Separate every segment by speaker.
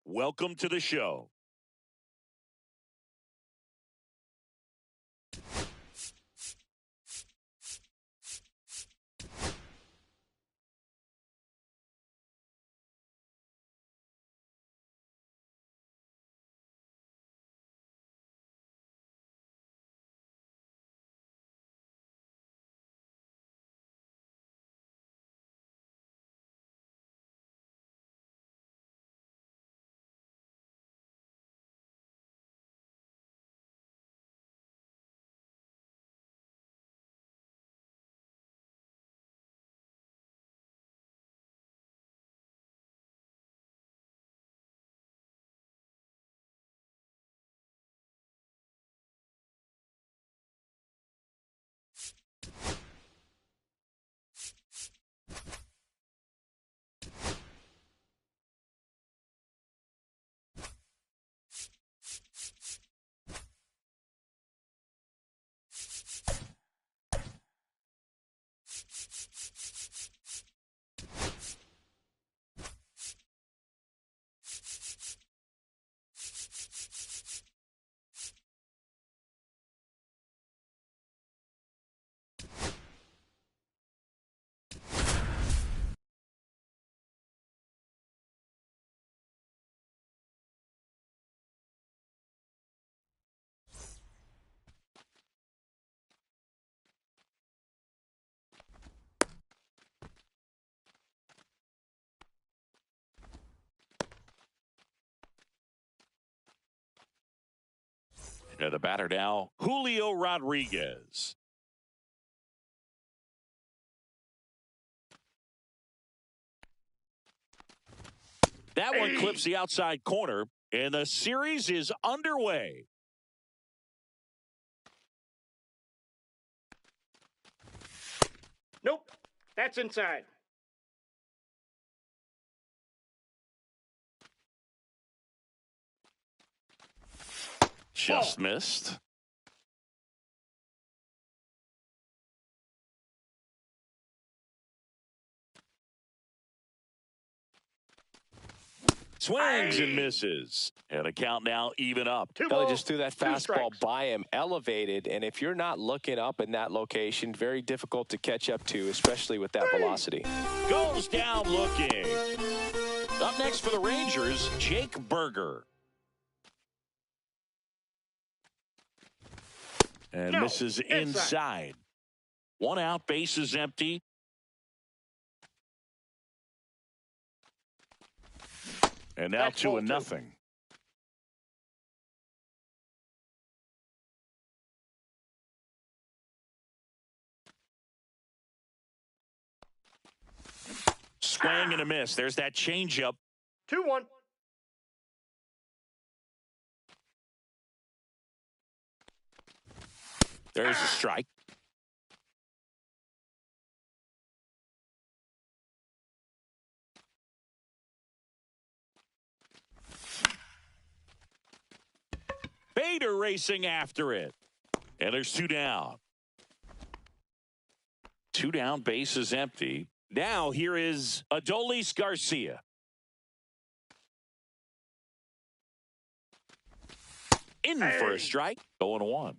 Speaker 1: welcome to the show. And the batter now, Julio Rodriguez. That one clips the outside corner, and the series is underway.
Speaker 2: Nope, that's inside.
Speaker 1: Just missed. Swings and misses. And a count now even up.
Speaker 3: Kelly just threw that fastball by him, elevated, and if you're not looking up in that location, very difficult to catch up to, especially with that velocity.
Speaker 1: Goes down looking. Up next for the Rangers, Jake Burger. And misses inside. 1 out, bases empty. And now 2-0. Swing and a miss. There's that changeup.
Speaker 2: 2-1.
Speaker 1: There's a strike. Bader racing after it. And there's 2 down. 2 down, bases empty. Now here is Adolis Garcia. In for a strike. 0-1.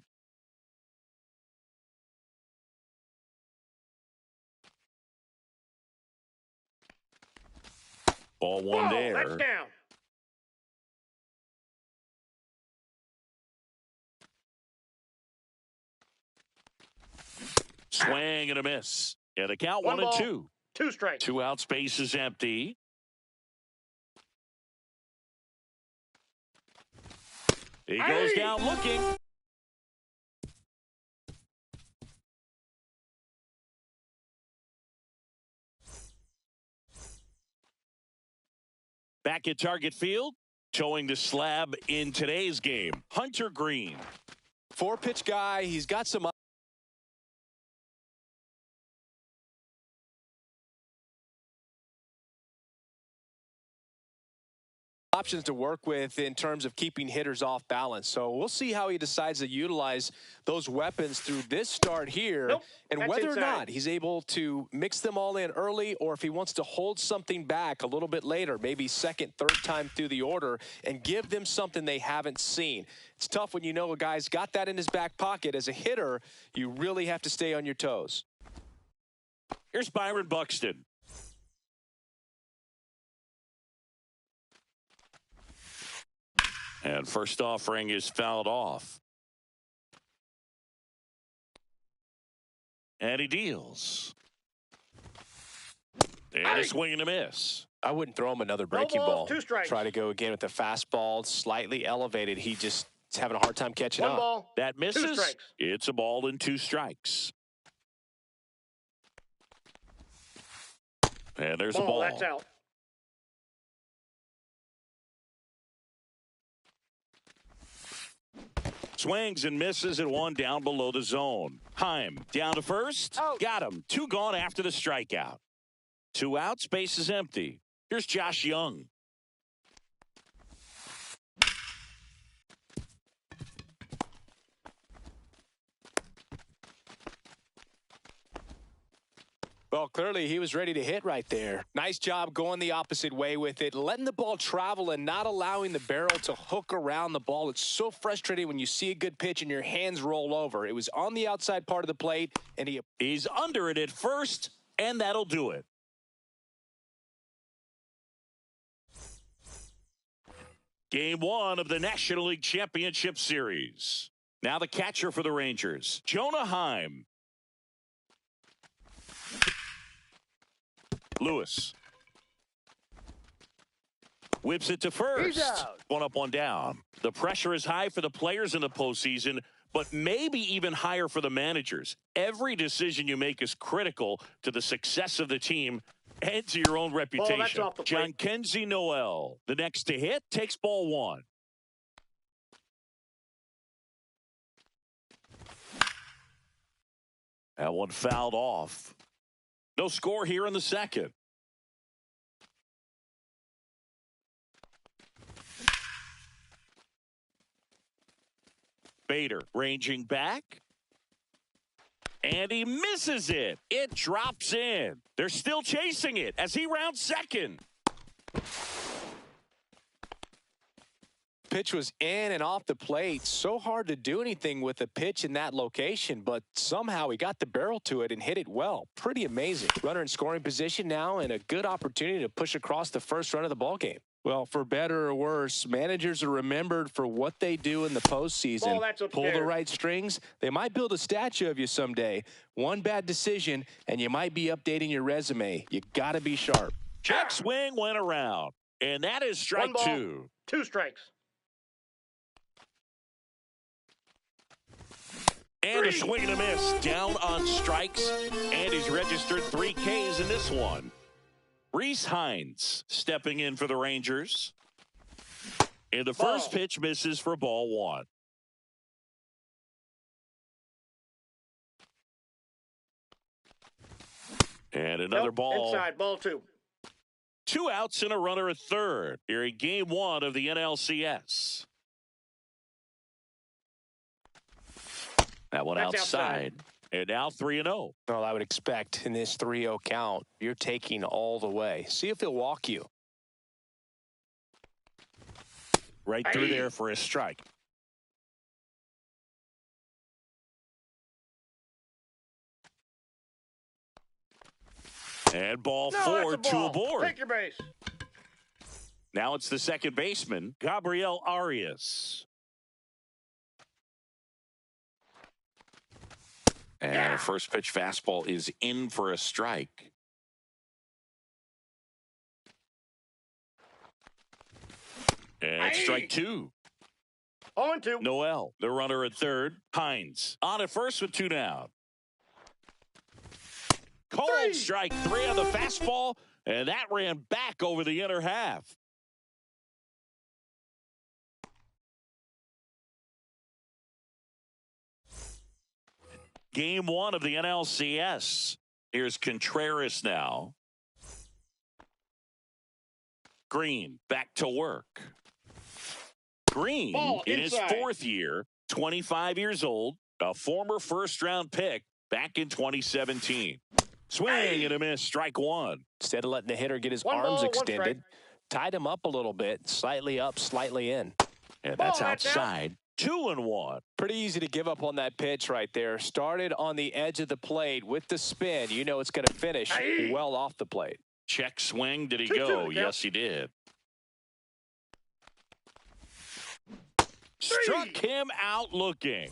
Speaker 1: Ball one there.
Speaker 2: That's down.
Speaker 1: Swing and a miss. And a count 1-2.
Speaker 2: 2 strikes.
Speaker 1: 2 outs, base is empty. He goes down looking. Back at Target Field, towing the slab in today's game, Hunter Green.
Speaker 3: 4-pitch guy. He's got some options to work with in terms of keeping hitters off balance. So we'll see how he decides to utilize those weapons through this start here,
Speaker 2: Nope,
Speaker 3: and
Speaker 2: that's
Speaker 3: whether
Speaker 2: inside.
Speaker 3: or not he's able to mix them all in early, or if he wants to hold something back a little bit later, maybe second, third time through the order, and give them something they haven't seen. It's tough when you know a guy's got that in his back pocket. As a hitter, you really have to stay on your toes.
Speaker 1: Here's Byron Buxton. And first offering is fouled off. And he deals. And a swing and a miss.
Speaker 3: I wouldn't throw him another breaking
Speaker 2: No
Speaker 3: ball.
Speaker 2: balls, 2 strikes.
Speaker 3: Try to go again with the fastball, slightly elevated. He just is having a hard time catching
Speaker 2: 1
Speaker 3: up.
Speaker 2: ball.
Speaker 1: That
Speaker 2: 2
Speaker 1: misses.
Speaker 2: strikes.
Speaker 1: It's a ball and 2 strikes. And there's a ball.
Speaker 2: That's out.
Speaker 1: Swings and misses at 1 down below the zone. Heim down to first.
Speaker 2: Out.
Speaker 1: Got him. 2 gone after the strikeout. 2 out. Space is empty. Here's Josh Young.
Speaker 3: Well, clearly he was ready to hit right there. Nice job going the opposite way with it, letting the ball travel and not allowing the barrel to hook around the ball. It's so frustrating when you see a good pitch and your hands roll over. It was on the outside part of the plate, and
Speaker 1: He's under it at first, and that'll do it. Game 1 of the National League Championship Series. Now the catcher for the Rangers, Jonah Heim. Lewis whips it to first.
Speaker 2: He's out.
Speaker 1: 1 up, 1 down. The pressure is high for the players in the postseason, but maybe even higher for the managers. Every decision you make is critical to the success of the team and to your own reputation.
Speaker 2: off the plate.
Speaker 1: Jhonkensy Noel, the next to hit, takes ball 1. That one fouled off. No score here in the second. Bader ranging back. And he misses it. It drops in. They're still chasing it as he rounds second.
Speaker 3: pitch was in and off the plate. So hard to do anything with a pitch in that location, but somehow he got the barrel to it and hit it well. Pretty amazing. Runner in scoring position now and a good opportunity to push across the first run of the ballgame. Well, for better or worse, managers are remembered for what they do in the postseason. Pull the right strings, they might build a statue of you someday. One bad decision, and you might be updating your resume. You got to be sharp.
Speaker 1: Check swing went around, and that is strike 2.
Speaker 2: 2 strikes.
Speaker 1: And a swing and a miss. Down on strikes, and he's registered 3 Ks in this one. Rhys Hines stepping in for the Rangers. And the first pitch misses for ball 1. And another ball.
Speaker 2: Inside, ball 2.
Speaker 1: 2 outs and a runner at third here in game 1 of the NLCS. That one outside. And now 3-0.
Speaker 3: Well, I would expect in this 3-0 count, you're taking all the way. See if he'll walk you.
Speaker 1: Right through there for a strike. And ball 4, 2 aboard.
Speaker 2: Take your base.
Speaker 1: Now it's the second baseman, Gabriel Arias. And the first pitch fastball is in for a strike. And strike 2.
Speaker 2: 0-2.
Speaker 1: Noel, the runner at third. Hines on at first with 2 down. Cold strike 3 on the fastball, and that ran back over the inner half. Game 1 of the NLCS. Here's Contreras now. Green back to work. Green
Speaker 2: Ball
Speaker 1: in his
Speaker 2: inside.
Speaker 1: 4th year, 25 years old, a former first-round pick back in 2017. Swing and a miss, strike one.
Speaker 3: Instead of letting the hitter get his
Speaker 2: One
Speaker 3: arms
Speaker 2: ball, one
Speaker 3: extended,
Speaker 2: strike.
Speaker 3: tied him up a little bit, slightly up, slightly in.
Speaker 1: And
Speaker 2: Ball,
Speaker 1: that's
Speaker 2: that's out.
Speaker 1: outside. 2-1.
Speaker 3: Pretty easy to give up on that pitch right there. Started on the edge of the plate with the spin. You know it's going to finish
Speaker 2: Aye.
Speaker 3: well off the plate.
Speaker 1: Check swing. Did he
Speaker 2: 2-2
Speaker 1: go?
Speaker 2: count.
Speaker 1: Yes, he did. Struck him out looking.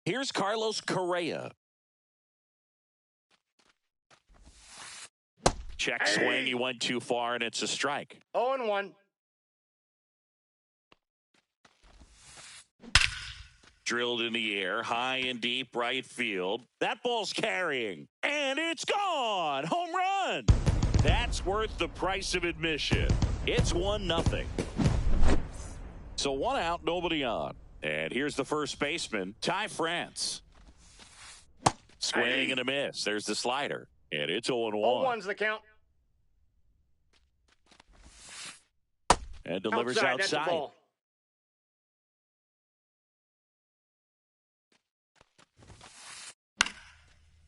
Speaker 1: Here's Carlos Correa. Check swing. He went too far, and it's a strike.
Speaker 2: 0-1.
Speaker 1: Drilled in the air, high and deep right field. That ball's carrying, and it's gone. Home run. That's worth the price of admission. It's 1-0. So 1 out, nobody on. And here's the first baseman, Ty France. Swing and a miss. There's the slider. And it's 0-1.
Speaker 2: 0-1's the count.
Speaker 1: And delivers
Speaker 2: That's the
Speaker 1: outside.
Speaker 2: ball.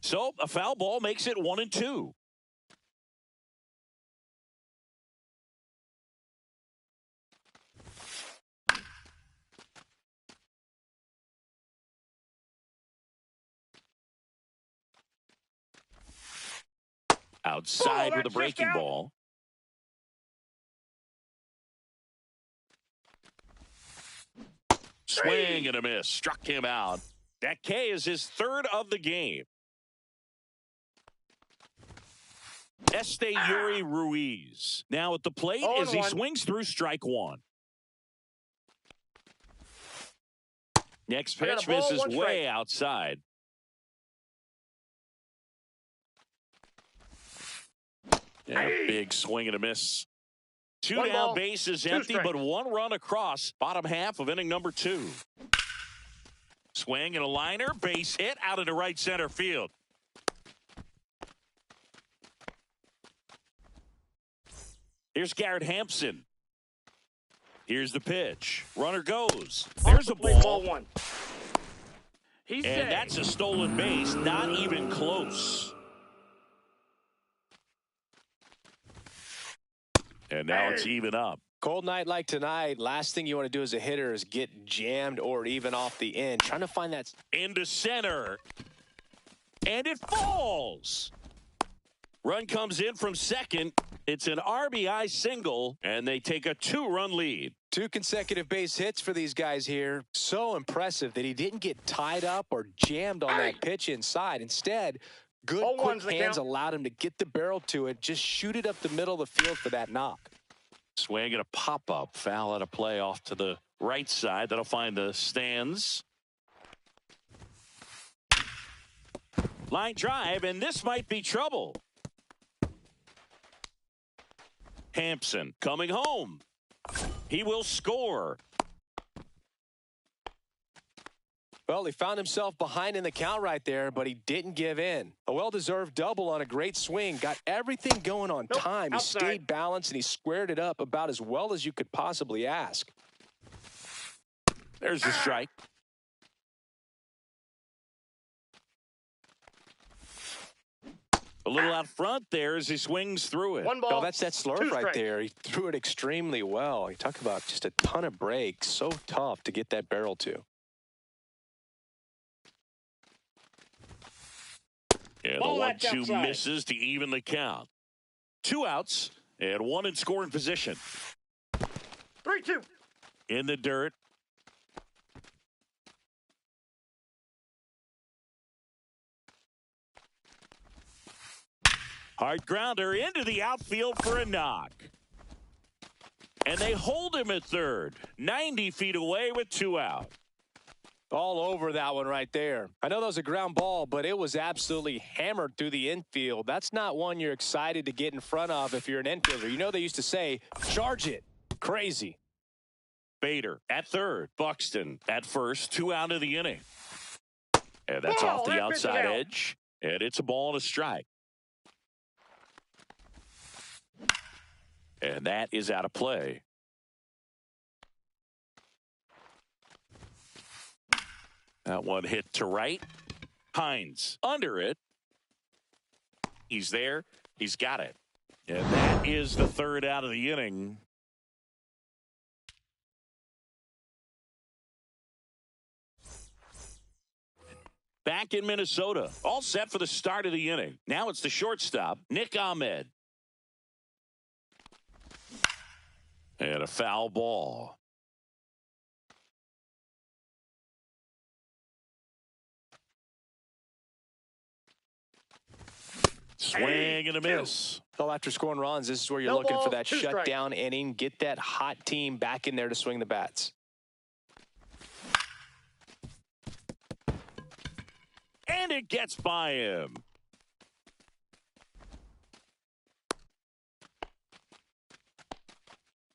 Speaker 1: So a foul ball makes it 1-2. Outside with a
Speaker 2: that's
Speaker 1: breaking
Speaker 2: just out.
Speaker 1: ball. Swing and a miss. Struck him out. That K is his 3rd of the game. Yuri Ruiz. Now at the plate as he
Speaker 2: 0-1.
Speaker 1: swings through strike one. Next
Speaker 2: I got
Speaker 1: pitch
Speaker 2: a ball,
Speaker 1: misses
Speaker 2: 1 strike.
Speaker 1: way outside. Yeah, big swing and a miss. 2
Speaker 2: 1
Speaker 1: down,
Speaker 2: ball,
Speaker 1: base is
Speaker 2: 2
Speaker 1: empty,
Speaker 2: strikes.
Speaker 1: but 1 run across. Bottom half of inning number 2. Swing and a liner, base hit out into right center field. Here's Garrett Hampson. Here's the pitch. Runner goes. There's a ball.
Speaker 2: 1. He's
Speaker 1: And that's a stolen base. Not even close. And now it's even up.
Speaker 3: Cold night like tonight, last thing you want to do as a hitter is get jammed or even off the end. Trying to find that.
Speaker 1: Into center. And it falls. Run comes in from second. It's an RBI single, and they take a 2-run lead.
Speaker 3: 2 consecutive base hits for these guys here. So impressive that he didn't get tied up or jammed on that pitch inside. Instead, good quick
Speaker 2: 0-1's the
Speaker 3: hands
Speaker 2: count.
Speaker 3: allowed him to get the barrel to it, just shoot it up the middle of the field for that knock.
Speaker 1: Swing and a pop-up. Foul out of play off to the right side. That'll find the stands. Line drive, and this might be trouble. Hampson coming home. He will score.
Speaker 3: Well, he found himself behind in the count right there, but he didn't give in. A well-deserved double on a great swing. Got everything going on time. He
Speaker 2: outside.
Speaker 3: stayed balanced, and he squared it up about as well as you could possibly ask.
Speaker 1: There's the strike. A little out front there as he swings through it.
Speaker 2: 1 ball.
Speaker 3: Oh, that's that slurve
Speaker 2: 2
Speaker 3: right
Speaker 2: strikes.
Speaker 3: there. He threw it extremely well. You talk about just a ton of breaks. So tough to get that barrel to.
Speaker 1: And
Speaker 2: Ball
Speaker 1: the
Speaker 2: that's
Speaker 1: 1-2
Speaker 2: outside.
Speaker 1: misses to even the count. 2 outs and 1 in scoring position.
Speaker 2: 3-2.
Speaker 1: In the dirt. Hard grounder into the outfield for a knock. And they hold him at third. 90 feet away with 2 out.
Speaker 3: All over that one right there. I know that was a ground ball, but it was absolutely hammered through the infield. That's not one you're excited to get in front of if you're an infielder. You know they used to say, charge it. Crazy.
Speaker 1: Bader at third. Buxton at first. 2 out of the inning. And that's
Speaker 2: Ball,
Speaker 1: off the
Speaker 2: that pitch is
Speaker 1: outside
Speaker 2: out.
Speaker 1: edge. And it's a ball and a strike. And that is out of play. That one hit to right. Hines under it. He's there. He's got it. And that is the third out of the inning. Back in Minnesota, all set for the start of the inning. Now it's the shortstop, Nick Ahmed. And a foul ball. Swing and a miss.
Speaker 3: Well, after scoring runs, this is where you're
Speaker 2: No
Speaker 3: looking for
Speaker 2: balls,
Speaker 3: that
Speaker 2: 2 strikes.
Speaker 3: shutdown inning. Get that hot team back in there to swing the bats.
Speaker 1: And it gets by him.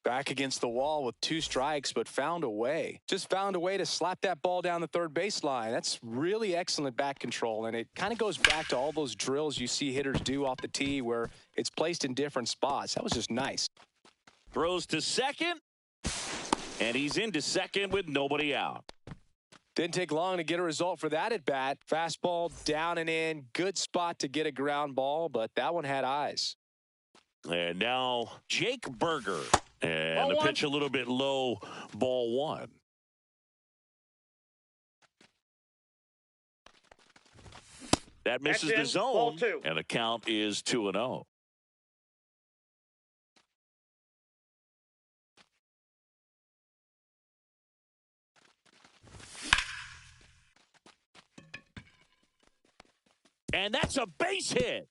Speaker 3: Back against the wall with 2 strikes, but found a way. Just found a way to slap that ball down the third baseline. That's really excellent back control, and it kind of goes back to all those drills you see hitters do off the tee where it's placed in different spots. That was just nice.
Speaker 1: Throws to second, and he's into second with nobody out.
Speaker 3: Didn't take long to get a result for that at bat. Fastball down and in. Good spot to get a ground ball, but that one had eyes.
Speaker 1: And now Jake Berger. And
Speaker 2: Ball
Speaker 1: the
Speaker 2: one.
Speaker 1: pitch a little bit low, ball 1. That misses
Speaker 2: That's
Speaker 1: the
Speaker 2: in.
Speaker 1: zone,
Speaker 2: Ball 2.
Speaker 1: and the count is 2-0. And that's a base hit.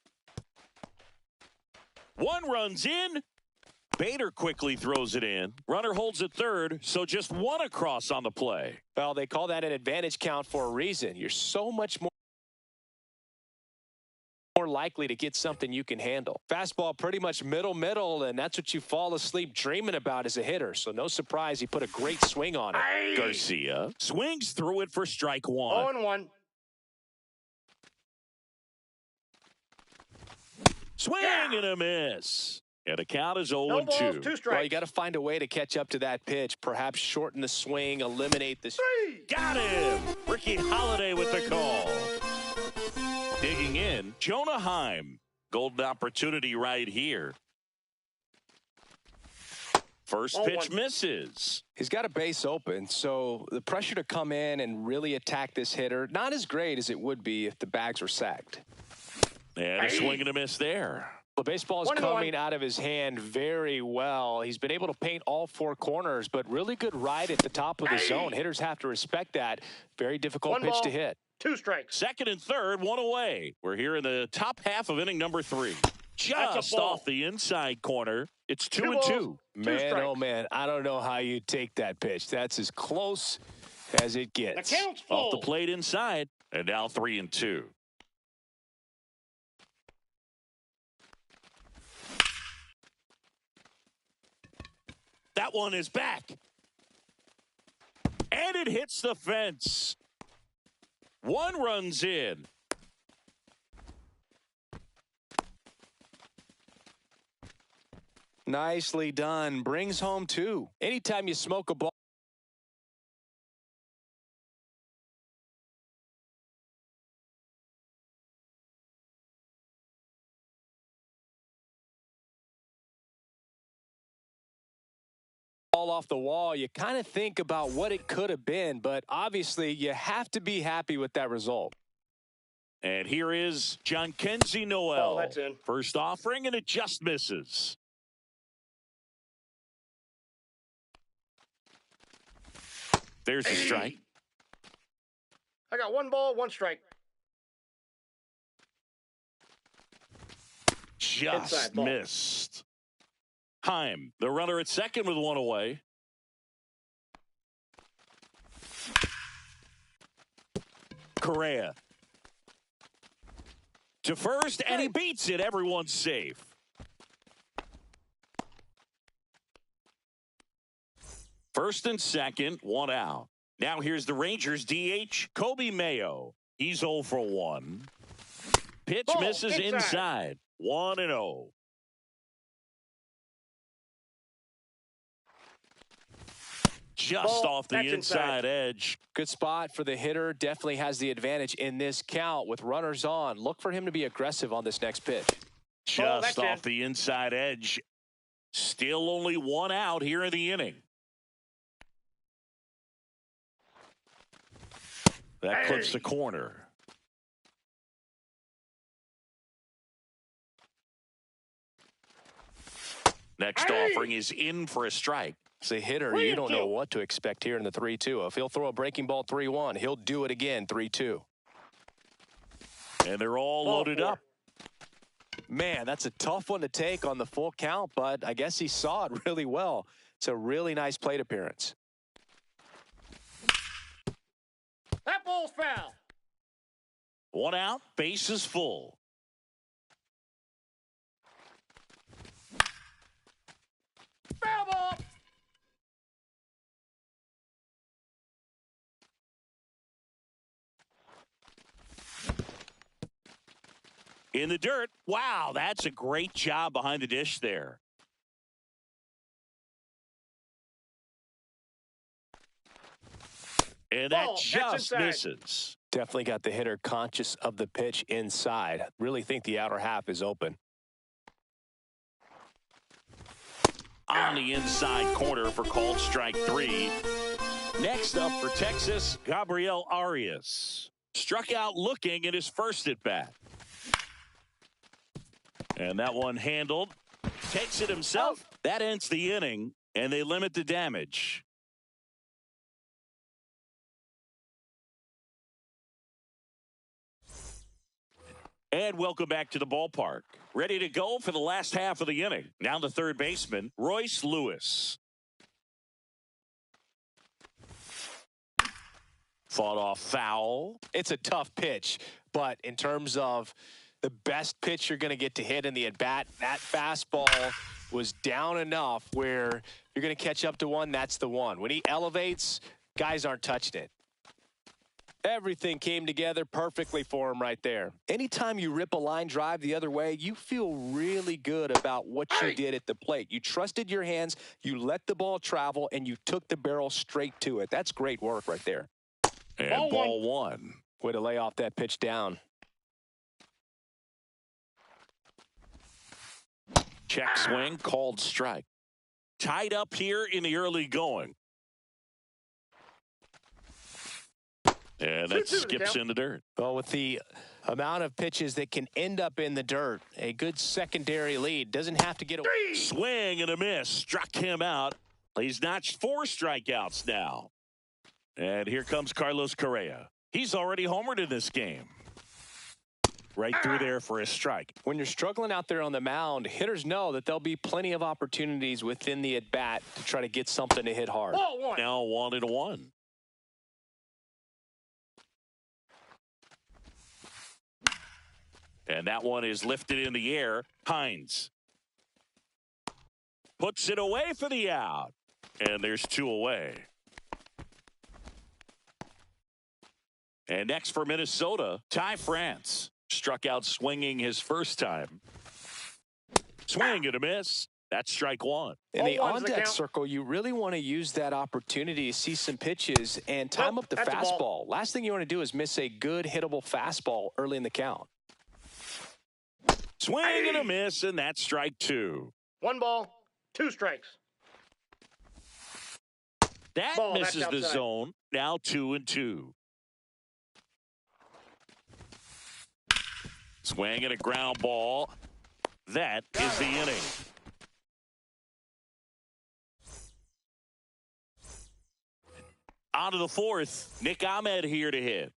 Speaker 1: 1 runs in. Bader quickly throws it in. Runner holds at third, so just 1 across on the play.
Speaker 3: Well, they call that an advantage count for a reason. You're so much more likely to get something you can handle. Fastball pretty much middle, and that's what you fall asleep dreaming about as a hitter. So no surprise he put a great swing on it.
Speaker 2: Aye.
Speaker 1: Garcia swings through it for strike 1.
Speaker 2: 0-1.
Speaker 1: Swing and a miss. And the count is 0-2.
Speaker 2: No balls, 2 strikes.
Speaker 3: Well, you got to find a way to catch up to that pitch. Perhaps shorten the swing, eliminate the...
Speaker 2: 3.
Speaker 1: Got him. Ricky Holiday with the call. Digging in, Jonah Heim. Golden opportunity right here. First
Speaker 2: Ball
Speaker 1: pitch
Speaker 2: 1.
Speaker 1: misses.
Speaker 3: He's got a base open, so the pressure to come in and really attack this hitter, not as great as it would be if the bags were sacked.
Speaker 1: And a swing and a miss there.
Speaker 3: The baseball is
Speaker 2: 1-1.
Speaker 3: coming out of his hand very well. He's been able to paint all 4 corners, but really good ride at the top of the zone. Hitters have to respect that. Very difficult
Speaker 2: 1
Speaker 3: pitch
Speaker 2: ball,
Speaker 3: to hit.
Speaker 2: 2 strikes.
Speaker 1: Second and third, 1 away. We're here in the top half of inning number 3.
Speaker 2: That's
Speaker 1: Just
Speaker 2: a ball.
Speaker 1: off the inside corner. It's 2
Speaker 2: 2
Speaker 1: and
Speaker 2: balls,
Speaker 1: 2.
Speaker 2: 2
Speaker 3: Man,
Speaker 2: strikes.
Speaker 3: oh man, I don't know how you take that pitch. That's as close as it gets.
Speaker 2: The count's full.
Speaker 1: Off the plate inside, and now 3 and 2. That one is back. And it hits the fence. 1 runs in.
Speaker 3: Nicely done. Brings home 2. Anytime you smoke a ball off the wall, you kind of think about what it could have been, but obviously you have to be happy with that result.
Speaker 1: And here is John Kenzie Noel.
Speaker 2: Oh, that's in.
Speaker 1: First offering, and it just misses. There's the strike.
Speaker 2: I got 1 ball, 1 strike.
Speaker 1: Just
Speaker 2: Inside ball.
Speaker 1: missed. Heim, the runner at second with 1 away. Correa to first, and he beats it. Everyone's safe. First and second, 1 out. Now here's the Rangers DH, Kobe Mayo. He's 0 for 1. Pitch
Speaker 2: Ball
Speaker 1: misses
Speaker 2: inside.
Speaker 1: inside. 1-0. just off the
Speaker 2: That's
Speaker 1: inside edge.
Speaker 3: Good spot for the hitter. Definitely has the advantage in this count with runners on. Look for him to be aggressive on this next pitch.
Speaker 1: Just off the inside edge. Still only one out here in the inning. That clips the corner. Next offering is in for a strike.
Speaker 3: As a hitter, you don't know what to expect here in the 3-2. If he'll throw a breaking ball 3-1, he'll do it again 3-2.
Speaker 1: And they're all loaded up.
Speaker 3: Man, that's a tough one to take on the full count, but I guess he saw it really well. It's a really nice plate appearance.
Speaker 2: That ball's foul.
Speaker 1: One out, base is full.
Speaker 2: Foul ball.
Speaker 1: In the dirt. Wow, that's a great job behind the dish there. And that just misses.
Speaker 3: Definitely got the hitter conscious of the pitch inside. Really think the outer half is open.
Speaker 1: On the inside corner for called strike 3. Next up for Texas, Gabriel Arias. Struck out looking at his first at bat. And that one handled. Takes it himself. That ends the inning, and they limit the damage. And welcome back to the ballpark. Ready to go for the last half of the inning. Now the third baseman, Royce Lewis. Fought off foul.
Speaker 3: It's a tough pitch, but in terms of the best pitch you're going to get to hit in the at-bat, that fastball was down enough where you're going to catch up to one, that's the one. When he elevates, guys aren't touching it. Everything came together perfectly for him right there. Anytime you rip a line drive the other way, you feel really good about what you did at the plate. You trusted your hands, you let the ball travel, and you took the barrel straight to it. That's great work right there.
Speaker 1: And ball one.
Speaker 3: Way to lay off that pitch down.
Speaker 1: Check swing, called strike. Tied up here in the early going. And that skips in the dirt.
Speaker 3: Well, with the amount of pitches that can end up in the dirt, a good secondary lead doesn't have to get away.
Speaker 1: Swing and a miss. Struck him out. He's notched 4 strikeouts now. And here comes Carlos Correa. He's already homered in this game. Right through there for a strike.
Speaker 3: When you're struggling out there on the mound, hitters know that there'll be plenty of opportunities within the at-bat to try to get something to hit hard.
Speaker 1: Now 1-1. And that one is lifted in the air. Hines puts it away for the out. And there's 2 away. And next for Minnesota, Ty France. Struck out swinging his first time. Swing and a miss. That's strike 1.
Speaker 3: In the on-deck circle, you really want to use that opportunity to see some pitches and time up the fastball. Last thing you want to do is miss a good hittable fastball early in the count.
Speaker 1: Swing and a miss, and that's strike 2.
Speaker 2: 1 ball, 2 strikes.
Speaker 1: That misses the zone. Now 2-2. Swing and a ground ball. That is the inning. On to the 4th. Nick Ahmed here to hit.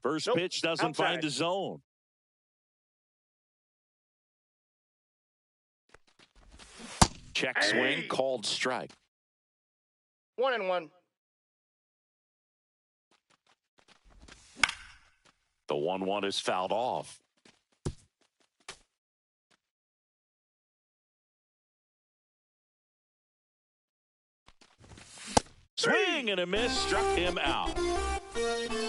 Speaker 1: First pitch doesn't find the zone. Check swing, called strike.
Speaker 2: 1-1.
Speaker 1: The 1-1 is fouled off. Swing and a miss, struck him out.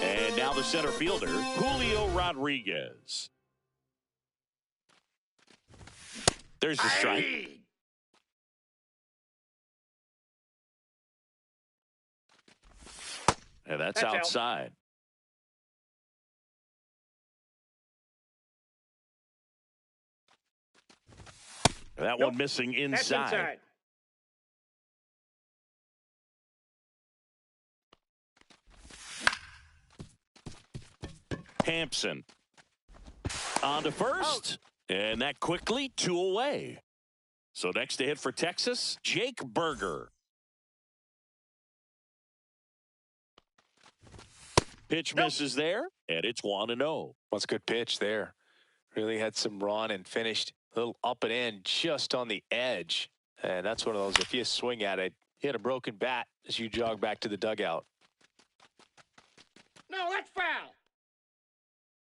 Speaker 1: And now the center fielder, Julio Rodriguez. There's the strike. And that's
Speaker 2: That's out.
Speaker 1: outside. That
Speaker 2: Nope.
Speaker 1: one missing
Speaker 2: That's
Speaker 1: inside.
Speaker 2: inside.
Speaker 1: Hampson on to first. And that quickly 2 away. So next to hit for Texas, Jake Berger. Pitch misses there, and it's 1-0.
Speaker 3: What's a good pitch there? Really had some run and finished a little up and in just on the edge. And that's one of those, if you swing at it, you hit a broken bat as you jog back to the dugout.
Speaker 2: No, that's foul.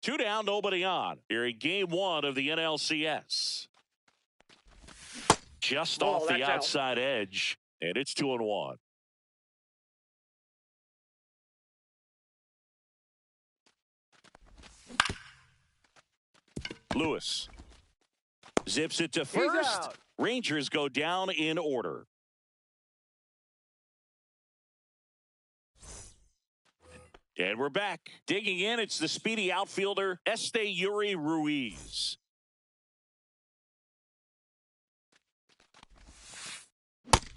Speaker 1: 2 down, nobody on. Here in game 1 of the NLCS. Just
Speaker 2: Ball,
Speaker 1: off the
Speaker 2: that's out.
Speaker 1: outside edge, and it's 2-1. Lewis zips it to first.
Speaker 3: out.
Speaker 1: Rangers go down in order. And we're back. Digging in, it's the speedy outfielder, Esteury Ruiz.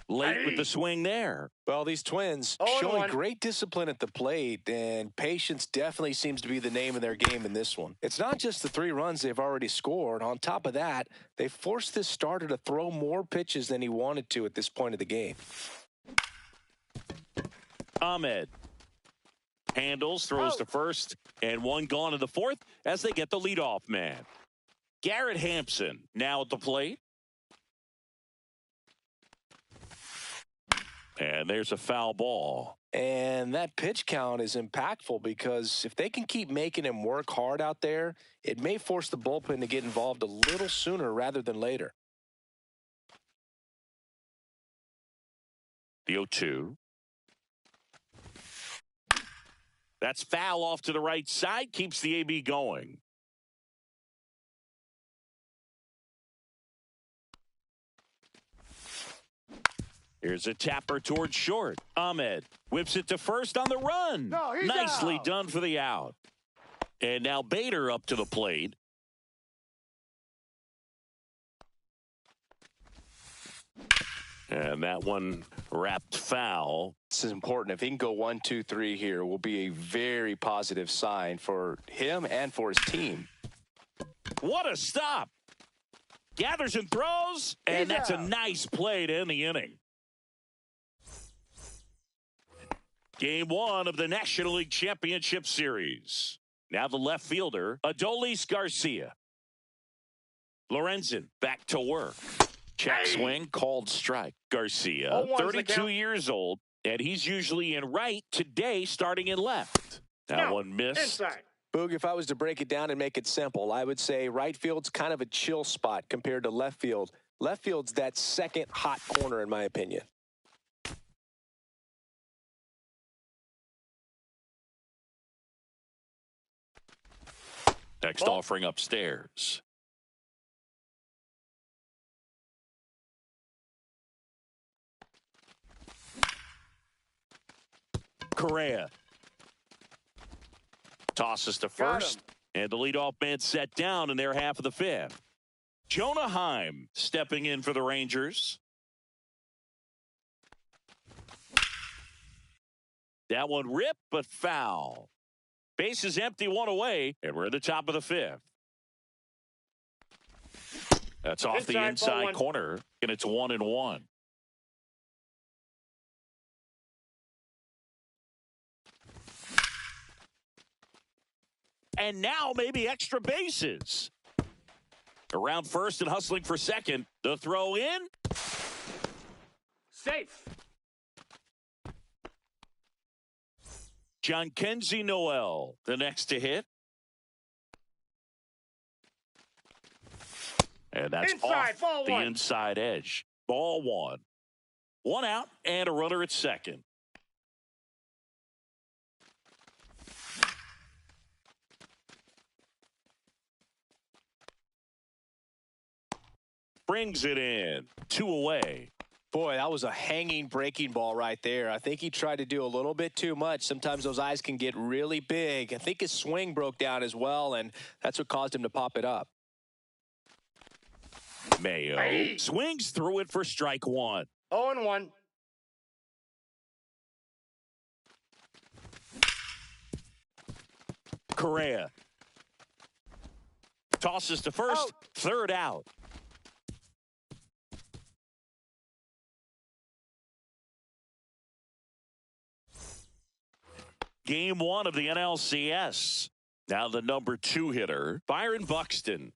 Speaker 1: Late with the swing there.
Speaker 3: Well, these Twins
Speaker 2: 0-1.
Speaker 3: showing great discipline at the plate, and patience definitely seems to be the name of their game in this one. It's not just the 3 runs they've already scored. On top of that, they forced this starter to throw more pitches than he wanted to at this point of the game.
Speaker 1: Ahmed handles, throws to first, and one gone in the 4th as they get the leadoff man. Garrett Hampson now at the plate. And there's a foul ball.
Speaker 3: And that pitch count is impactful because if they can keep making him work hard out there, it may force the bullpen to get involved a little sooner rather than later.
Speaker 1: The 0-2. That's foul off to the right side. Keeps the AB going. Here's a tapper towards short. Ahmed whips it to first on the run.
Speaker 2: No, he's
Speaker 1: Nicely
Speaker 2: out.
Speaker 1: done for the out. And now Bader up to the plate. And that one wrapped foul.
Speaker 3: This is important. If he can go 1, 2, 3 here, will be a very positive sign for him and for his team.
Speaker 1: What a stop. Gathers and throws, and
Speaker 2: He's
Speaker 1: that's a
Speaker 2: out.
Speaker 1: nice play to end the inning. Game 1 of the National League Championship Series. Now the left fielder, Adolis Garcia. Lorenzen back to work. Check swing, called strike. Garcia,
Speaker 2: 0-1's the
Speaker 1: 32
Speaker 2: count.
Speaker 1: years old, and he's usually in right, today starting in left. That
Speaker 2: No,
Speaker 1: one missed.
Speaker 2: Inside.
Speaker 3: Boog, if I was to break it down and make it simple, I would say right field's kind of a chill spot compared to left field. Left field's that second hot corner, in my opinion.
Speaker 1: Next
Speaker 2: Ball.
Speaker 1: offering upstairs. Correa tosses to
Speaker 2: Got
Speaker 1: first,
Speaker 2: him.
Speaker 1: and the leadoff man set down in their half of the 5th. Jonah Heim stepping in for the Rangers. That one ripped, but foul. Base is empty, 1 away, and we're at the top of the 5th. That's off the
Speaker 2: Inside,
Speaker 1: inside
Speaker 2: ball 1.
Speaker 1: corner, and it's 1-1. And now maybe extra bases. Around first and hustling for second. The throw in.
Speaker 2: Safe.
Speaker 1: Jhonkensy Noel, the next to hit. And that's
Speaker 2: Inside,
Speaker 1: off
Speaker 2: ball
Speaker 1: the
Speaker 2: 1.
Speaker 1: inside edge. Ball 1. 1 out and a runner at second. Brings it in. 2 away.
Speaker 3: Boy, that was a hanging breaking ball right there. I think he tried to do a little bit too much. Sometimes those eyes can get really big. I think his swing broke down as well, and that's what caused him to pop it up.
Speaker 1: Mayo swings through it for strike one.
Speaker 2: 0-1.
Speaker 1: Correa tosses to first, third out. Game one of the NLCS. Now the number 2 hitter, Byron Buxton.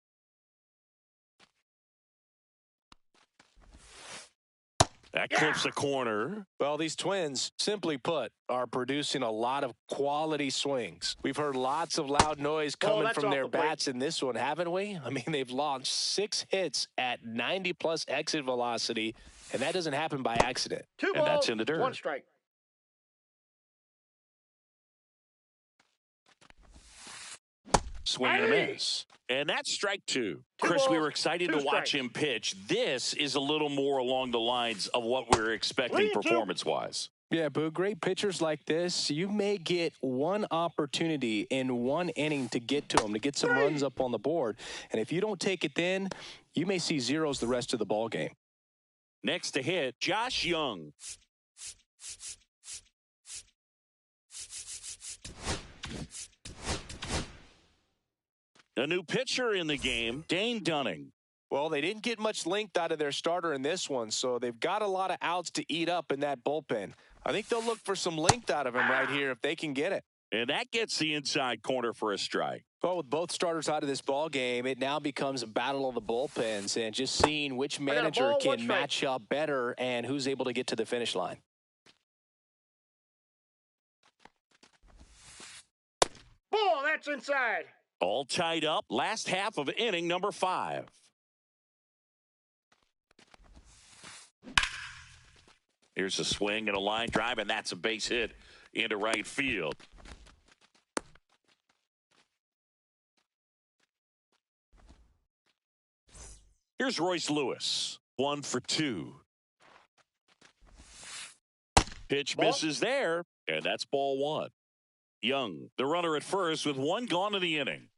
Speaker 1: That clips a corner.
Speaker 3: Well, these Twins, simply put, are producing a lot of quality swings. We've heard lots of loud noise coming from their bats in this one, haven't we? I mean, they've launched 6 hits at 90-plus exit velocity, and that doesn't happen by accident.
Speaker 2: 2 balls,
Speaker 1: and that's in the dirt.
Speaker 2: 1 strike.
Speaker 1: Swing and a miss. And that's strike 2. Chris, we were excited to watch him pitch. This is a little more along the lines of what we were expecting performance-wise.
Speaker 3: Yeah, Boo, great pitchers like this, you may get one opportunity in one inning to get to them, to get some runs up on the board. And if you don't take it then, you may see zeros the rest of the ball game.
Speaker 1: Next to hit, Josh Young. A new pitcher in the game, Dane Dunning.
Speaker 3: Well, they didn't get much length out of their starter in this one, so they've got a lot of outs to eat up in that bullpen. I think they'll look for some length out of him right here if they can get it.
Speaker 1: And that gets the inside corner for a strike.
Speaker 3: Well, with both starters out of this ball game, it now becomes a battle of the bullpens and just seeing which manager can match up better and who's able to get to the finish line.
Speaker 2: Ball, that's inside.
Speaker 1: All tied up. Last half of inning number 5. Here's a swing and a line drive, and that's a base hit into right field. Here's Royce Lewis. 1 for 2. Pitch misses there, and that's ball 1. Young, the runner at first with 1 gone in the inning.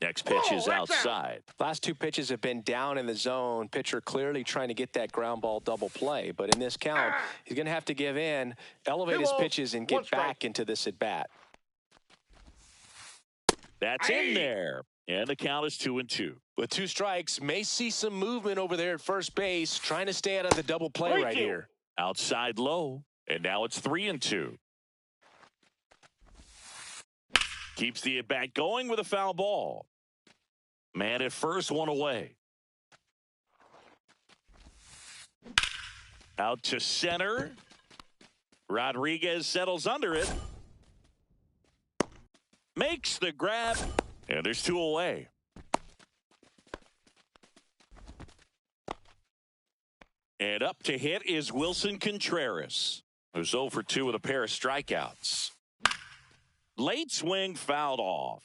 Speaker 1: Next pitch is outside.
Speaker 3: Last 2 pitches have been down in the zone. Pitcher clearly trying to get that ground ball double play. But in this count, he's going to have to give in, elevate his pitches, and get back into this at bat.
Speaker 1: That's in there. And the count is 2-2.
Speaker 3: With 2 strikes, may see some movement over there at first base, trying to stay out of the double play right here.
Speaker 1: Outside low, and now it's 3-2. Keeps the at-bat going with a foul ball. Man at first, 1 away. Out to center. Rodriguez settles under it. Makes the grab. And there's 2 away. And up to hit is Wilson Contreras, who's 0 for 2 with a pair of strikeouts. Late swing fouled off.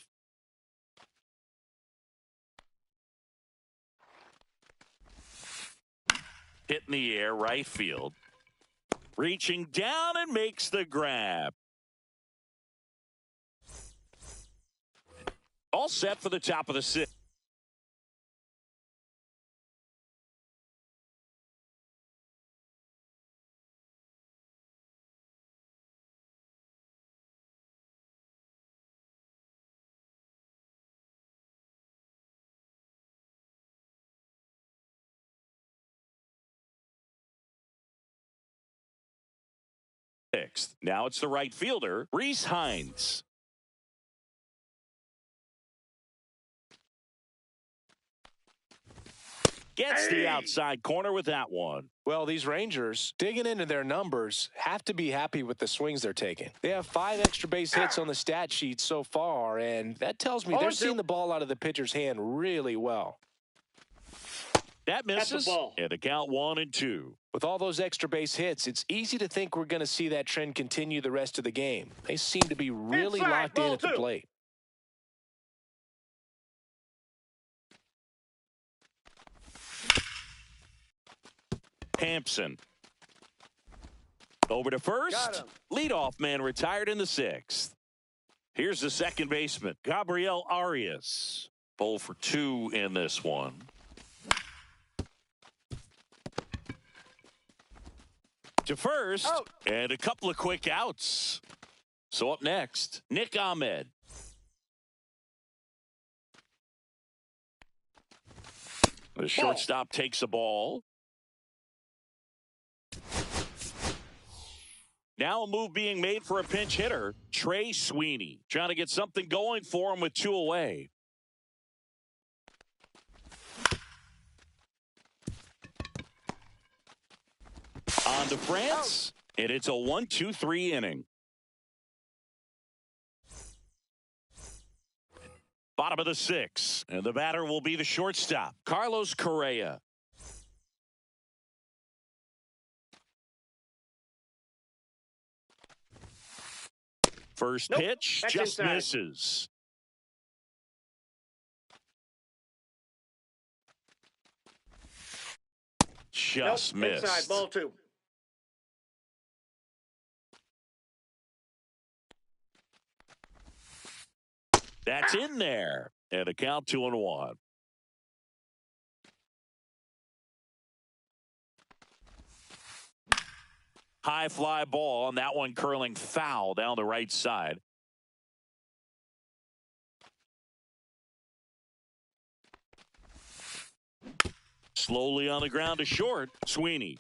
Speaker 1: Hit in the air, right field. Reaching down and makes the grab. All set for the top of the 6th. Now it's the right fielder, Rhys Hines. Gets the outside corner with that one.
Speaker 3: Well, these Rangers, digging into their numbers, have to be happy with the swings they're taking. They have 5 extra base hits on the stat sheet so far, and that tells me they're seeing the ball out of the pitcher's hand really well.
Speaker 1: That misses, and the count 1-2.
Speaker 3: With all those extra base hits, it's easy to think we're going to see that trend continue the rest of the game. They seem to be really locked in at the plate.
Speaker 1: Hampson. Over to first. Leadoff man retired in the 6th. Here's the second baseman, Gabriel Arias. 0 for 2 in this one. To first, and a couple of quick outs. So up next, Nick Ahmed. The shortstop takes a ball. Now a move being made for a pinch hitter, Trey Sweeney. Trying to get something going for him with 2 away. On to France, and it's a 1-2-3 inning. Bottom of the 6th, and the batter will be the shortstop, Carlos Correa. First pitch just misses. Just missed.
Speaker 2: Inside, ball 2.
Speaker 1: That's in there. And a count 2-1. High fly ball, and that one curling foul down the right side. Slowly on the ground to short, Sweeney.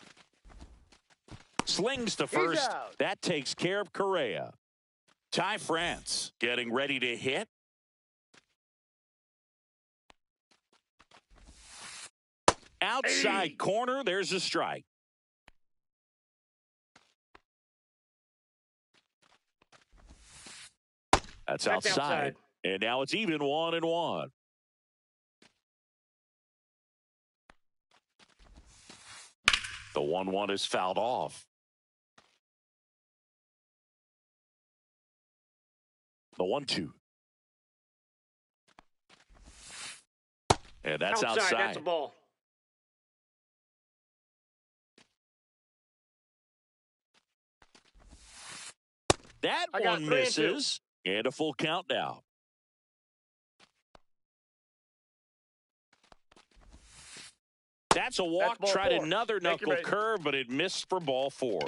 Speaker 1: Slings to first. That takes care of Correa. Ty France getting ready to hit. Outside corner, there's a strike. That's outside. And now it's even 1-1. The 1-1 is fouled off. The 1-2. And that's outside.
Speaker 2: That's a ball.
Speaker 1: That one misses. And a full count now. That's a walk. Tried another knuckle curve, but it missed for ball 4.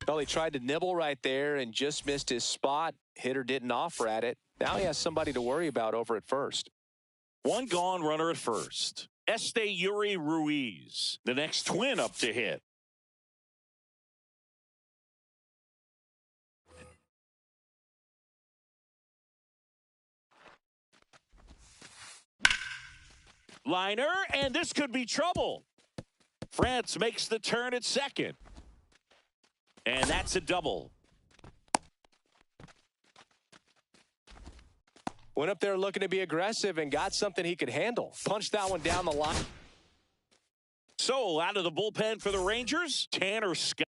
Speaker 3: Well, he tried to nibble right there and just missed his spot. Hitter didn't offer at it. Now he has somebody to worry about over at first.
Speaker 1: One gone, runner at first. Esteury Ruiz, the next twin up to hit. Liner, and this could be trouble. France makes the turn at second. And that's a double.
Speaker 3: Went up there looking to be aggressive and got something he could handle. Punched that one down the line.
Speaker 1: So out of the bullpen for the Rangers, Tanner Scott.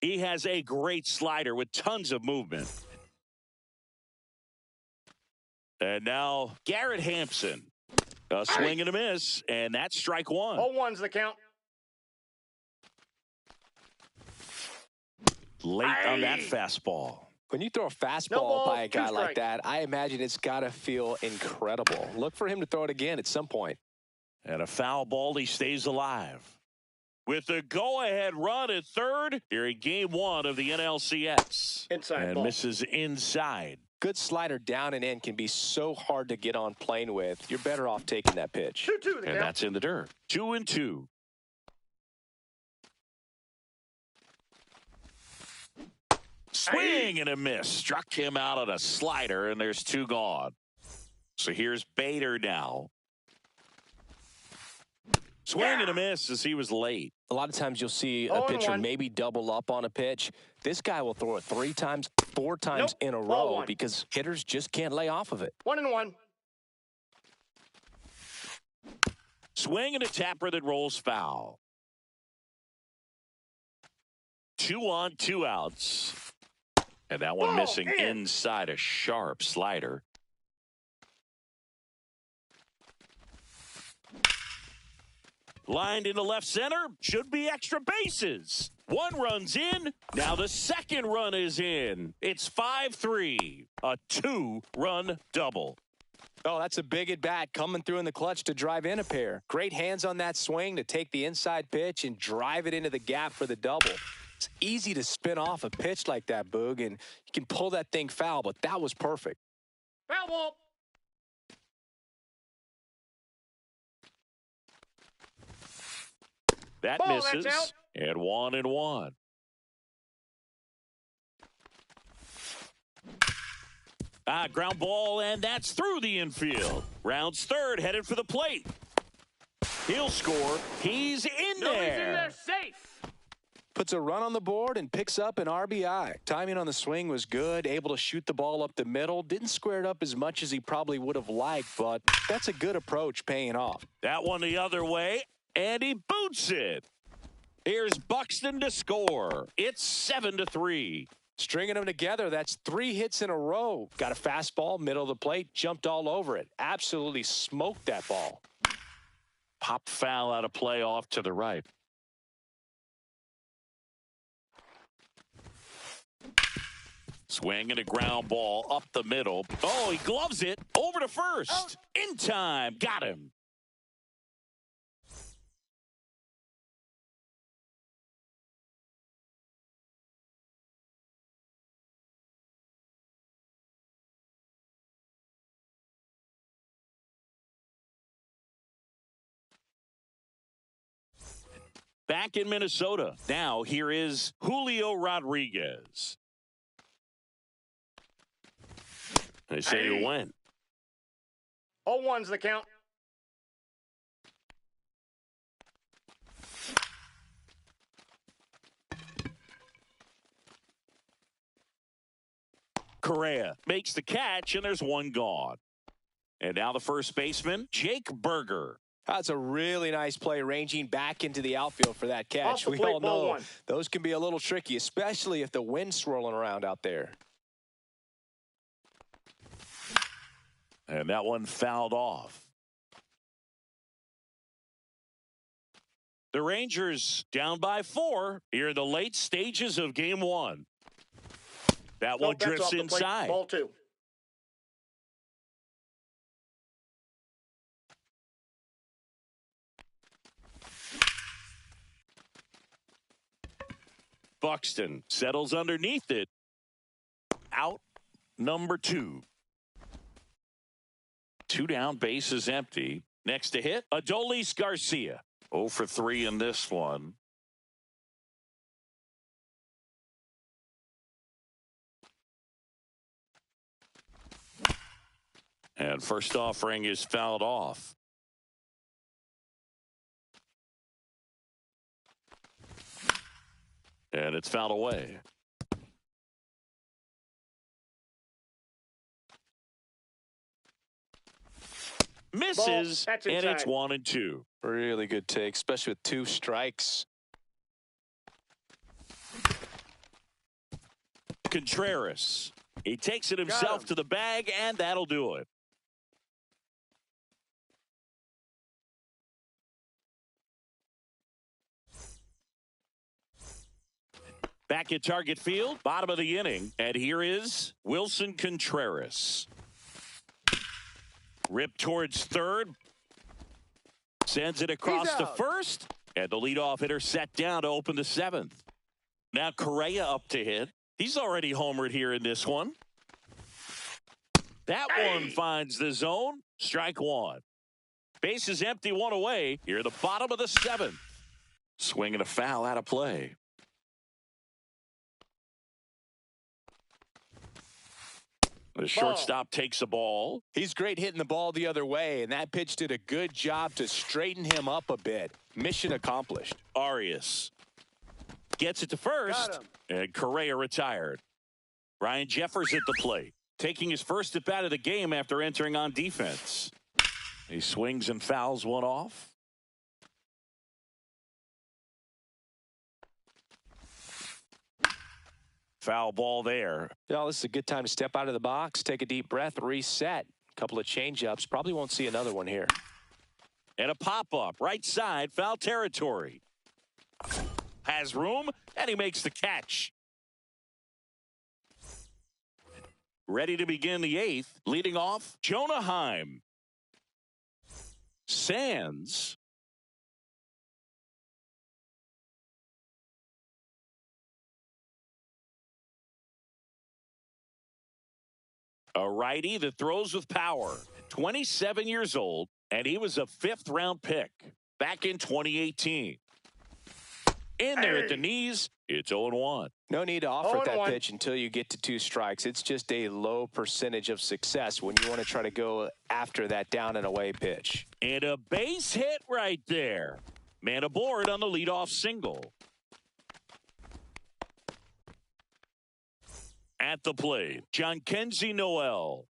Speaker 1: He has a great slider with tons of movement. And now Garrett Hampson. A swing and a miss, and that's strike 1.
Speaker 2: 0-1's the count.
Speaker 1: Late on that fastball.
Speaker 3: When you throw a fastball by a guy like that, I imagine it's got to feel incredible. Look for him to throw it again at some point.
Speaker 1: And a foul ball, he stays alive. With the go-ahead run at third here in Game 1 of the NLCS.
Speaker 2: Inside
Speaker 1: and
Speaker 2: ball.
Speaker 1: Misses inside.
Speaker 3: Good slider down and in can be so hard to get on plane with. You're better off taking that pitch.
Speaker 2: 2-2
Speaker 1: and that's in the dirt. 2-2. Swing and a miss. Struck him out on a slider, and there's 2 gone. So here's Bader now. Swing and a miss as he was late.
Speaker 3: A lot of times you'll see a pitcher maybe double up on a pitch. This guy will throw it 3 times, 4 times
Speaker 2: Nope.
Speaker 3: in a
Speaker 2: Ball
Speaker 3: row
Speaker 2: one.
Speaker 3: because hitters just can't lay off of it.
Speaker 2: 1-1.
Speaker 1: Swing and a tapper that rolls foul. 2 on, 2 outs. And that one
Speaker 2: Ball
Speaker 1: missing
Speaker 2: in.
Speaker 1: inside a sharp slider. Lined into left center. Should be extra bases. 1 run's in. Now the second run is in. It's 5-3. A 2-run double.
Speaker 3: Oh, that's a big at bat coming through in the clutch to drive in a pair. Great hands on that swing to take the inside pitch and drive it into the gap for the double. It's easy to spin off a pitch like that, Boog, and you can pull that thing foul, but that was perfect.
Speaker 2: Foul ball.
Speaker 1: That
Speaker 2: Ball,
Speaker 1: misses.
Speaker 2: that's out.
Speaker 1: And 1-1. Ground ball, and that's through the infield. Rounds third, headed for the plate. He'll score. He's in
Speaker 2: No, he's in
Speaker 1: there.
Speaker 2: there safe.
Speaker 3: Puts a run on the board and picks up an RBI. Timing on the swing was good, able to shoot the ball up the middle. Didn't square it up as much as he probably would have liked, but that's a good approach paying off.
Speaker 1: That one the other way, and he boots it. Here's Buxton to score. It's 7-3.
Speaker 3: Stringing them together, that's 3 hits in a row. Got a fastball, middle of the plate, jumped all over it. Absolutely smoked that ball.
Speaker 1: Pop foul out of play off to the right. Swing and a ground ball up the middle. Oh, he gloves it over to first. In time. Got him. Back in Minnesota. Now here is Julio Rodriguez. They say you win.
Speaker 2: 0-1's the count.
Speaker 1: Correa makes the catch, and there's 1 gone. And now the first baseman, Jake Burger.
Speaker 3: That's a really nice play, ranging back into the outfield for that catch.
Speaker 2: Off the
Speaker 3: We
Speaker 2: plate,
Speaker 3: all
Speaker 2: ball
Speaker 3: know
Speaker 2: 1.
Speaker 3: those can be a little tricky, especially if the wind's swirling around out there.
Speaker 1: And that one fouled off. The Rangers down by 4 here in the late stages of game 1. That one
Speaker 2: Nope, that's
Speaker 1: drifts
Speaker 2: off the plate.
Speaker 1: inside.
Speaker 2: Ball 2.
Speaker 1: Buxton settles underneath it. Out number 2. 2 down, base is empty. Next to hit, Adolis Garcia. 0 for 3 in this one. And first offering is fouled off. And it's fouled away. Misses,
Speaker 2: That's
Speaker 1: and
Speaker 2: inside.
Speaker 1: it's 1-2.
Speaker 3: Really good take, especially with 2 strikes.
Speaker 1: Contreras. He takes it
Speaker 2: Got
Speaker 1: himself
Speaker 2: him.
Speaker 1: to the bag, and that'll do it. Back at Target Field, bottom of the inning, and here is Wilson Contreras. Rip towards third. Sends it across
Speaker 2: He's
Speaker 1: to
Speaker 2: out.
Speaker 1: first, and the leadoff hitter set down to open the 7th. Now Correa up to hit. He's already homered here in this one. That one finds the zone. Strike 1. Base is empty, 1 away. Here the bottom of the 7th. Swinging a foul out of play. The shortstop takes a ball.
Speaker 3: He's great hitting the ball the other way, and that pitch did a good job to straighten him up a bit. Mission accomplished.
Speaker 1: Arias gets it to first,
Speaker 2: Got him.
Speaker 1: and Correa retired. Ryan Jeffers at the plate, taking his first at bat of the game after entering on defense. He swings and fouls one off. Foul ball there.
Speaker 3: Well, this is a good time to step out of the box, take a deep breath, reset. A couple of change-ups. Probably won't see another one here.
Speaker 1: And a pop-up, right side, foul territory. Has room, and he makes the catch. Ready to begin the eighth. Leading off, Jonah Heim. Sands. A righty that throws with power. 27 years old, and he was a fifth-round pick back in 2018. In there at the knees, it's 0-1.
Speaker 3: No need to offer that
Speaker 2: 0-1.
Speaker 3: pitch until you get to 2 strikes. It's just a low percentage of success when you want to try to go after that down and away pitch.
Speaker 1: And a base hit right there. Man aboard on the leadoff single. At the plate, Jhonkensy Noel.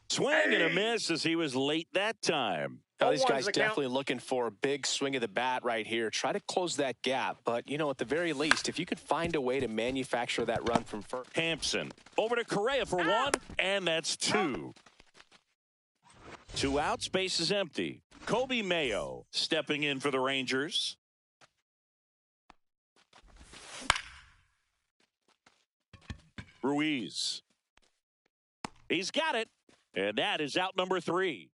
Speaker 1: Swing and a miss as he was late that time.
Speaker 3: Now, these
Speaker 2: 0-1's
Speaker 3: guys
Speaker 2: the count.
Speaker 3: definitely looking for a big swing of the bat right here. Try to close that gap. But, you know, at the very least, if you could find a way to manufacture that run from first.
Speaker 1: Hampson over to Correa for one, and that's 2. 2 outs, base is empty. Kobe Mayo stepping in for the Rangers. Ruiz. He's got it, and that is out number 3.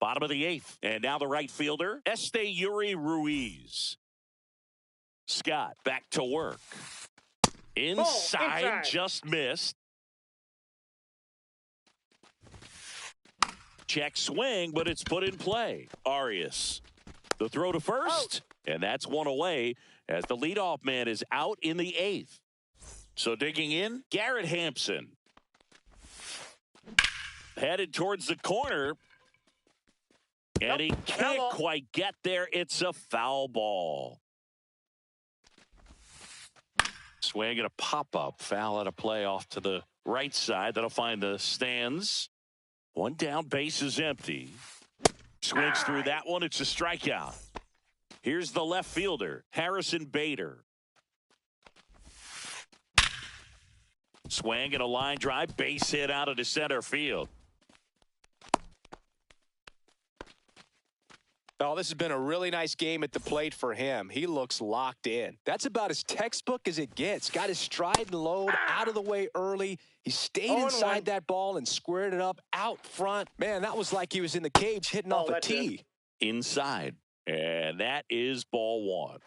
Speaker 1: Bottom of the 8th, and now the right fielder, Esteury Ruiz. Scott back to work. Inside, just missed. Check swing, but it's put in play. Arias. The throw to first, and that's one away as the leadoff man is out in the 8th. So digging in, Garrett Hampson. Headed towards the corner. And he can't quite get there. It's a foul ball. Swing and a pop-up. Foul out of play off to the right side. That'll find the stands. One down, base is empty. Swings through that one. It's a strikeout. Here's the left fielder, Harrison Bader. Swing and a line drive, base hit out into center field.
Speaker 3: Oh, this has been a really nice game at the plate for him. He looks locked in. That's about as textbook as it gets. Got his stride and load out of the way early. He stayed inside that ball and squared it up out front. Man, that was like he was in the cage hitting off a tee.
Speaker 1: Inside. And that is ball 1.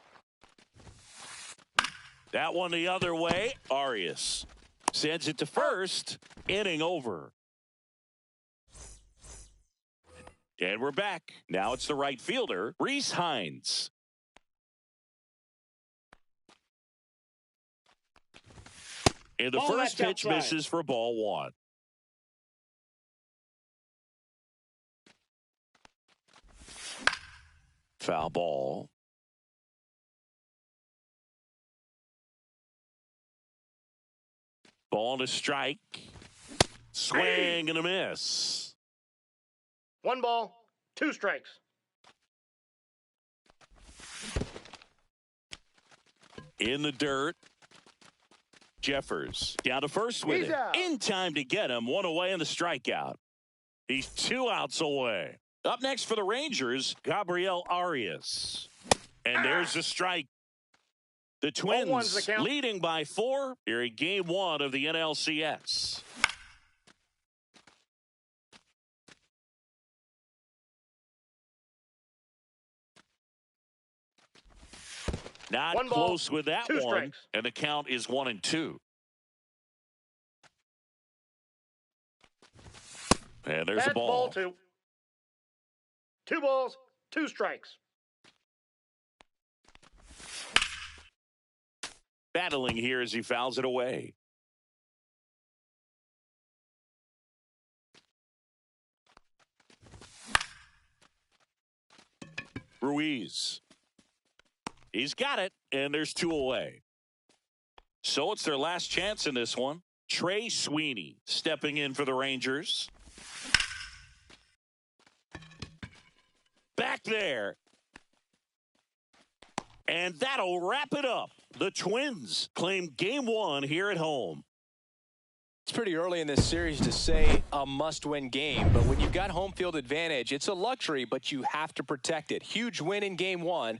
Speaker 1: That one the other way. Arias sends it to first. Inning over. And we're back. Now it's the right fielder, Rhys Hines. And the first pitch misses for ball 1. Foul ball. Ball to strike. Swing and a miss.
Speaker 2: 1 ball, 2 strikes.
Speaker 1: In the dirt. Jeffers down to first with it. In time to get him. 1 away and the strikeout. He's 2 outs away. Up next for the Rangers, Gabriel Arias. And there's a strike. The Twins leading by 4 here in game 1 of the NLCS. Not close with that
Speaker 2: 2
Speaker 1: one.
Speaker 2: strikes.
Speaker 1: And the count is 1-2. And there's a ball.
Speaker 2: Ball 2. 2 balls, 2 strikes.
Speaker 1: Battling here as he fouls it away. Ruiz. He's got it, and there's 2 away. So it's their last chance in this one. Trey Sweeney stepping in for the Rangers. Back there. And that'll wrap it up. The Twins claim game 1 here at home.
Speaker 3: It's pretty early in this series to say a must-win game, but when you've got home field advantage, it's a luxury, but you have to protect it. Huge win in game 1